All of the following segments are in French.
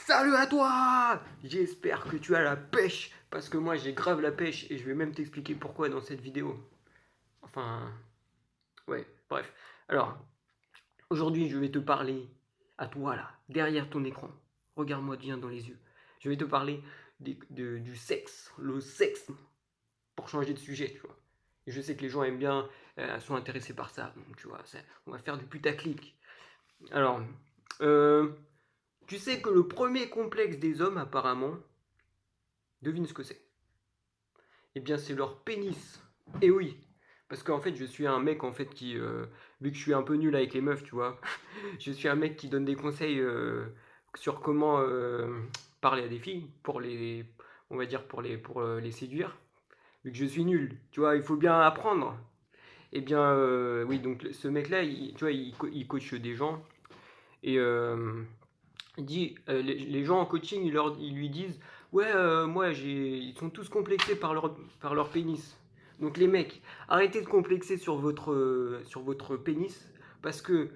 Salut à toi! J'espère que tu as la pêche, parce que moi j'ai grave la pêche et je vais même t'expliquer pourquoi dans cette vidéo. Enfin, ouais, bref. Alors, aujourd'hui je vais te parler à toi là, derrière ton écran. Regarde-moi bien dans les yeux. Je vais te parler du sexe, le sexe, pour changer de sujet, tu vois. Et je sais que les gens aiment bien, sont intéressés par ça, donc tu vois, on va faire du putaclic. Alors, euh, tu sais que le premier complexe des hommes, apparemment, devine ce que c'est. Eh bien, c'est leur pénis. Et oui, parce qu'en fait, je suis un mec en fait qui, vu que je suis un peu nul avec les meufs, tu vois, je suis un mec qui donne des conseils sur comment parler à des filles pour les, on va dire pour les séduire. Vu que je suis nul, tu vois, il faut bien apprendre. Eh bien, oui, donc ce mec-là, tu vois, il coach des gens et il dit, les gens en coaching, ils lui disent, ouais, moi, ils sont tous complexés par leur pénis. Donc les mecs, arrêtez de complexer sur votre pénis, parce que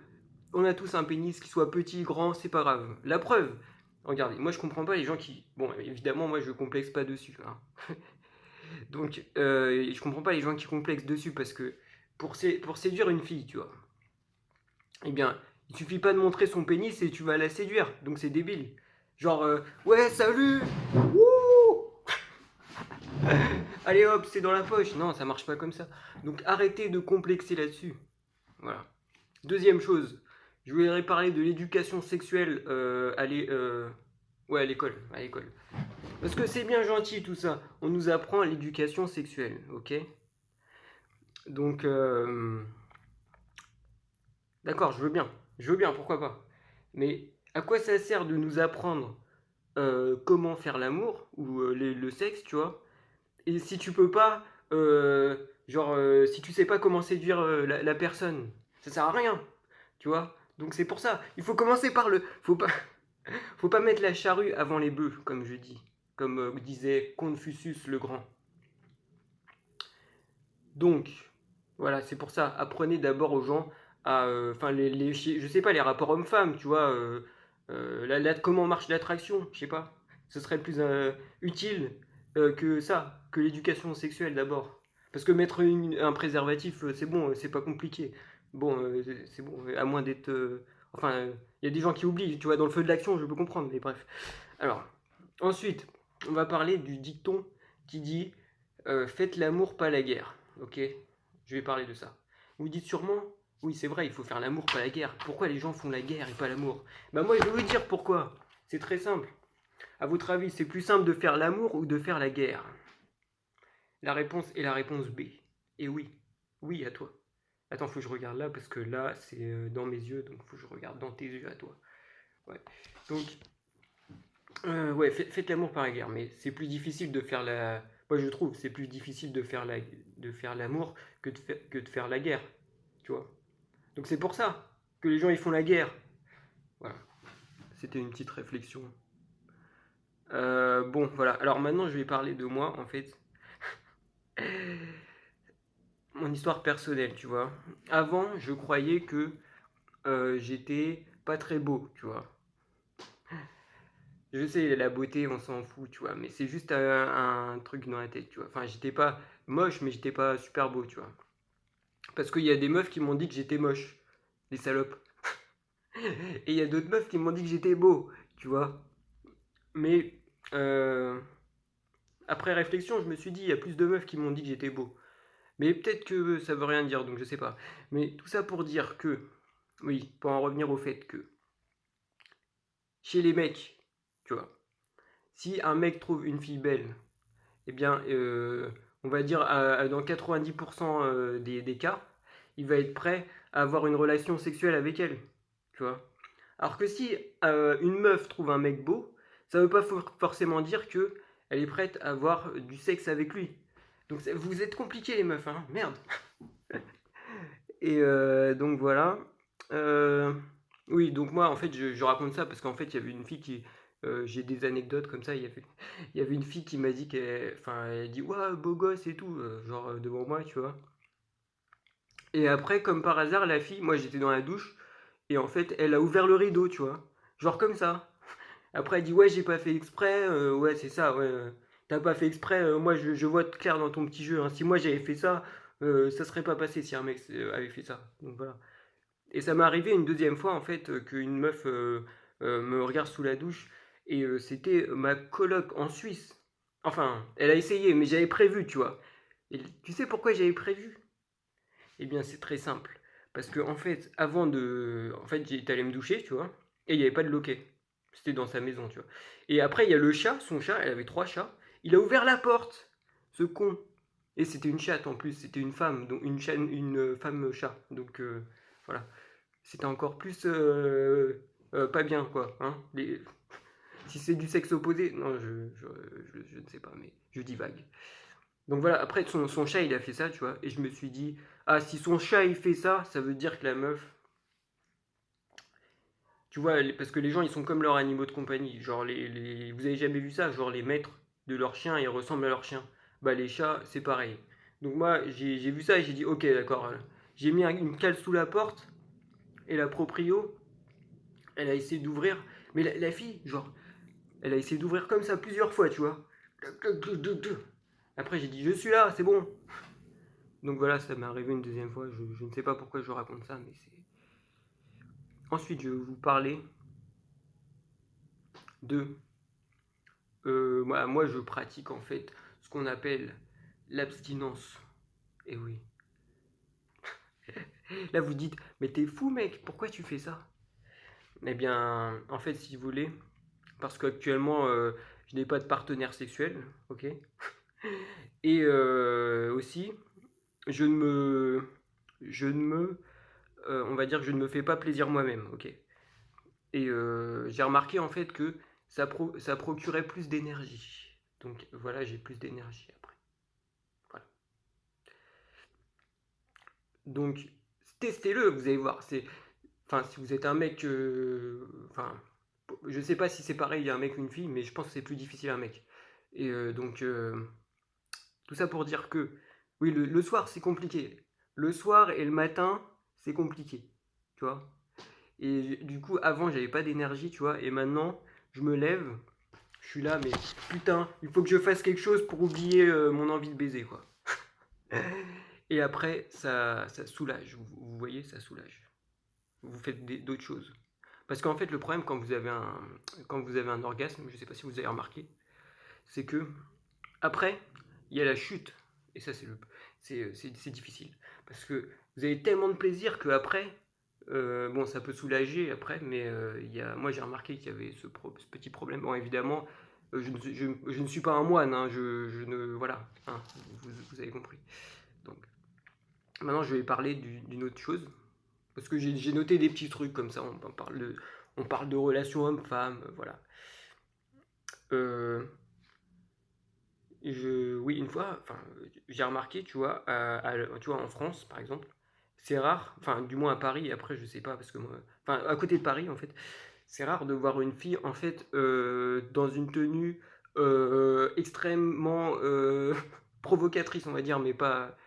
on a tous un pénis, qui soit petit, grand, c'est pas grave. La preuve, regardez, moi je comprends pas les gens qui, bon, évidemment, moi je complexe pas dessus, hein. Donc, je comprends pas les gens qui complexent dessus, parce que pour séduire une fille, tu vois, eh bien, il suffit pas de montrer son pénis et tu vas la séduire. Donc c'est débile. Genre, ouais, salut. Wouh. Allez hop, c'est dans la poche. Non, ça marche pas comme ça. Donc arrêtez de complexer là-dessus. Voilà. Deuxième chose, je voudrais parler de l'éducation sexuelle ouais, à l'école. À l'école. Parce que c'est bien gentil tout ça. On nous apprend l'éducation sexuelle, ok. Donc, d'accord, je veux bien. Je veux bien, pourquoi pas. Mais à quoi ça sert de nous apprendre comment faire l'amour ou le sexe, tu vois. Et si tu peux pas, si tu sais pas comment séduire la personne, ça sert à rien, tu vois. Donc c'est pour ça, il faut commencer par faut pas mettre la charrue avant les bœufs, comme je dis, comme disait Confucius le Grand. Donc, voilà, c'est pour ça, apprenez d'abord aux gens à, enfin, je sais pas, les rapports hommes-femmes, tu vois, comment marche l'attraction, je sais pas. Ce serait plus utile que ça, que l'éducation sexuelle d'abord. Parce que mettre un préservatif, c'est bon, c'est pas compliqué. Bon, c'est bon, à moins d'être. Enfin, il y a des gens qui oublient, tu vois, dans le feu de l'action, je peux comprendre, mais bref. Alors, ensuite, on va parler du dicton qui dit faites l'amour, pas la guerre. Ok, je vais parler de ça. Vous dites sûrement, oui, c'est vrai, il faut faire l'amour, pas la guerre. Pourquoi les gens font la guerre et pas l'amour? Bah, moi, je vais vous dire pourquoi. C'est très simple. À votre avis, c'est plus simple de faire l'amour ou de faire la guerre? La réponse est la réponse B. Et oui, oui, à toi. Attends, faut que je regarde là parce que là, c'est dans mes yeux, donc faut que je regarde dans tes yeux à toi. Ouais. Donc, ouais, faites l'amour par la guerre, mais c'est plus difficile de faire la. Moi, je trouve, c'est plus difficile de faire l'amour que de faire la guerre, tu vois. Donc c'est pour ça que les gens ils font la guerre. Voilà, c'était une petite réflexion. Bon, voilà. Alors maintenant, je vais parler de moi, en fait. Mon histoire personnelle, tu vois. Avant, je croyais que j'étais pas très beau, tu vois. Je sais, la beauté, on s'en fout, tu vois, mais c'est juste un truc dans la tête, tu vois. Enfin, j'étais pas moche, mais j'étais pas super beau, tu vois. Parce qu'il y a des meufs qui m'ont dit que j'étais moche, des salopes. Et il y a d'autres meufs qui m'ont dit que j'étais beau, tu vois. Mais euh, après réflexion, je me suis dit, il y a plus de meufs qui m'ont dit que j'étais beau. Mais peut-être que ça veut rien dire, donc je sais pas. Mais tout ça pour dire que, oui, pour en revenir au fait que, chez les mecs, tu vois, si un mec trouve une fille belle, eh bien, on va dire dans 90% des cas, il va être prêt à avoir une relation sexuelle avec elle. Tu vois. Alors que si une meuf trouve un mec beau, ça veut pas forcément dire que elle est prête à avoir du sexe avec lui. Donc vous êtes compliqués les meufs, hein, merde. Et donc voilà. Euh, oui, donc moi en fait je raconte ça parce qu'en fait il y avait une fille qui, j'ai des anecdotes comme ça. Il y avait une fille qui m'a dit enfin elle dit ouais beau gosse et tout, genre devant moi, tu vois. Et après comme par hasard la fille, moi j'étais dans la douche et en fait elle a ouvert le rideau, tu vois, genre comme ça. Après, elle dit, ouais, j'ai pas fait exprès. Ouais, c'est ça, ouais. T'as pas fait exprès. Moi, je vois clair dans ton petit jeu, hein. Si moi j'avais fait ça, ça serait pas passé si un mec avait fait ça. Donc voilà. Et ça m'est arrivé une deuxième fois, en fait, qu'une meuf me regarde sous la douche. Et c'était ma coloc en Suisse. Enfin, elle a essayé, mais j'avais prévu, tu vois. Et tu sais pourquoi j'avais prévu? Eh bien, c'est très simple. Parce que, en fait, avant de. En fait, j'étais allé me doucher, tu vois. Et il n'y avait pas de loquet. C'était dans sa maison, tu vois. Et après, il y a le chat, son chat, elle avait trois chats. Il a ouvert la porte, ce con. Et c'était une chatte en plus, c'était une femme, donc une femme chat. Donc voilà. C'était encore plus pas bien, quoi. Hein. Si c'est du sexe opposé, non, je ne sais pas, mais je divague. Donc voilà, après son chat il a fait ça, tu vois, et je me suis dit, ah si son chat il fait ça, ça veut dire que la meuf, tu vois, parce que les gens ils sont comme leurs animaux de compagnie, genre vous avez jamais vu ça, genre les maîtres de leurs chiens ils ressemblent à leurs chiens, bah les chats c'est pareil. Donc moi j'ai vu ça et j'ai dit ok d'accord, j'ai mis une cale sous la porte et la proprio, elle a essayé d'ouvrir, mais la fille, genre, elle a essayé d'ouvrir comme ça plusieurs fois, tu vois. Après j'ai dit je suis là, c'est bon. Donc voilà, ça m'est arrivé une deuxième fois. Je ne sais pas pourquoi je raconte ça, mais c'est. Ensuite, je vais vous parler de. Moi, je pratique en fait ce qu'on appelle l'abstinence. Et oui. Là, vous dites, mais t'es fou, mec, pourquoi tu fais ça? Eh bien, en fait, si vous voulez, parce qu'actuellement, je n'ai pas de partenaire sexuel, ok? Et aussi, je ne me. Je ne me. On va dire que je ne me fais pas plaisir moi-même, ok? Et j'ai remarqué en fait que ça procurait plus d'énergie. Donc voilà, j'ai plus d'énergie après. Voilà. Donc testez-le, vous allez voir. Enfin, si vous êtes un mec, enfin, je sais pas si c'est pareil un mec ou une fille, mais je pense que c'est plus difficile un mec. Et donc tout ça pour dire que oui, le soir c'est compliqué. Le soir et le matin c'est compliqué, tu vois. Et du coup avant j'avais pas d'énergie, tu vois, et maintenant je me lève. Je suis là, mais putain, il faut que je fasse quelque chose pour oublier mon envie de baiser, quoi. Et après, ça soulage. Vous voyez, ça soulage. Vous faites d'autres choses. Parce qu'en fait, le problème quand vous avez un orgasme, je ne sais pas si vous avez remarqué, c'est que après, il y a la chute. Et ça, c'est difficile. Parce que vous avez tellement de plaisir que après, bon, ça peut soulager après, mais moi j'ai remarqué qu'il y avait ce petit problème. Bon, évidemment, je ne suis pas un moine, hein, je ne. Voilà, hein, vous avez compris. Donc, maintenant je vais parler d'une autre chose. Parce que j'ai noté des petits trucs comme ça, on parle de relations hommes-femmes, voilà. Euh, oui, une fois, enfin, j'ai remarqué, tu vois, tu vois, en France, par exemple, c'est rare, enfin, du moins à Paris, après, je sais pas, parce que moi, enfin, à côté de Paris, en fait, c'est rare de voir une fille, en fait, dans une tenue extrêmement provocatrice, on va dire, mais pas,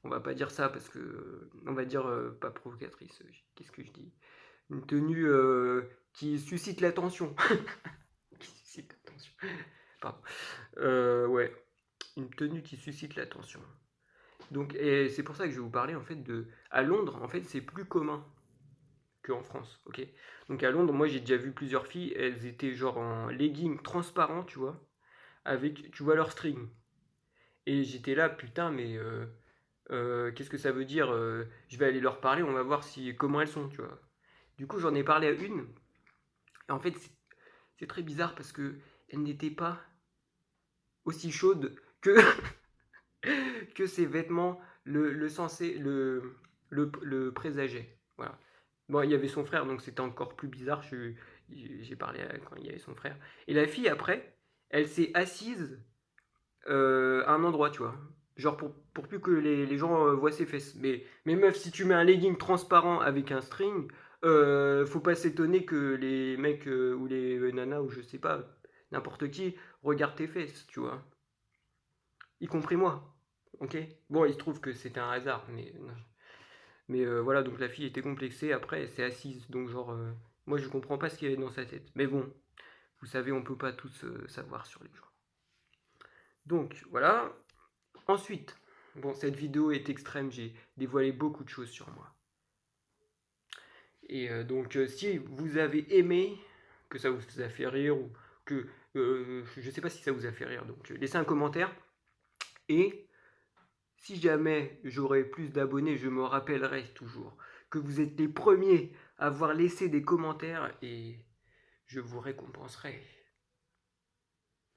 on va pas dire ça, parce que, on va dire pas provocatrice, qu'est-ce que je dis? Une tenue qui suscite l'attention. Qui suscite l'attention. Pardon. Ouais, une tenue qui suscite l'attention. Donc, et c'est pour ça que je vais vous parler en fait de. À Londres, en fait, c'est plus commun qu'en France, ok. Donc à Londres, moi j'ai déjà vu plusieurs filles, elles étaient genre en legging transparent, tu vois, avec, tu vois, leur string. Et j'étais là, putain, mais qu'est-ce que ça veut dire? Je vais aller leur parler, on va voir si comment elles sont, tu vois. Du coup, j'en ai parlé à une. Et en fait, c'est très bizarre parce que elle n'était pas aussi chaude que que ses vêtements le censé le présageaient. Voilà. Bon, il y avait son frère, donc c'était encore plus bizarre. J'ai parlé quand il y avait son frère. Et la fille, après, elle s'est assise à un endroit, tu vois. Genre pour plus que les gens voient ses fesses. Mais meuf, si tu mets un legging transparent avec un string, faut pas s'étonner que les mecs ou les nanas ou je sais pas, n'importe qui, regardent tes fesses, tu vois. Y compris moi. Ok. Bon, il se trouve que c'était un hasard, mais non. Mais voilà, donc la fille était complexée. Après, elle s'est assise. Donc genre, moi je comprends pas ce qu'il y avait dans sa tête. Mais bon, vous savez, on ne peut pas tous savoir sur les gens. Donc voilà. Ensuite, bon, cette vidéo est extrême, j'ai dévoilé beaucoup de choses sur moi. Et donc, si vous avez aimé, que ça vous a fait rire, ou que je ne sais pas si ça vous a fait rire, donc laissez un commentaire. Et si jamais j'aurai plus d'abonnés, je me rappellerai toujours que vous êtes les premiers à avoir laissé des commentaires et je vous récompenserai.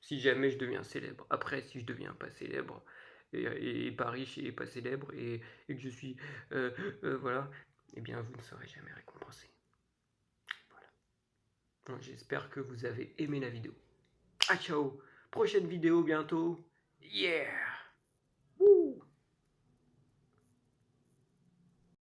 Si jamais je deviens célèbre. Après, si je deviens pas célèbre, et pas riche et pas célèbre, et que je suis... voilà, eh bien vous ne serez jamais récompensé. Voilà. Donc, j'espère que vous avez aimé la vidéo. Ah ciao. Prochaine vidéo bientôt. Yeah.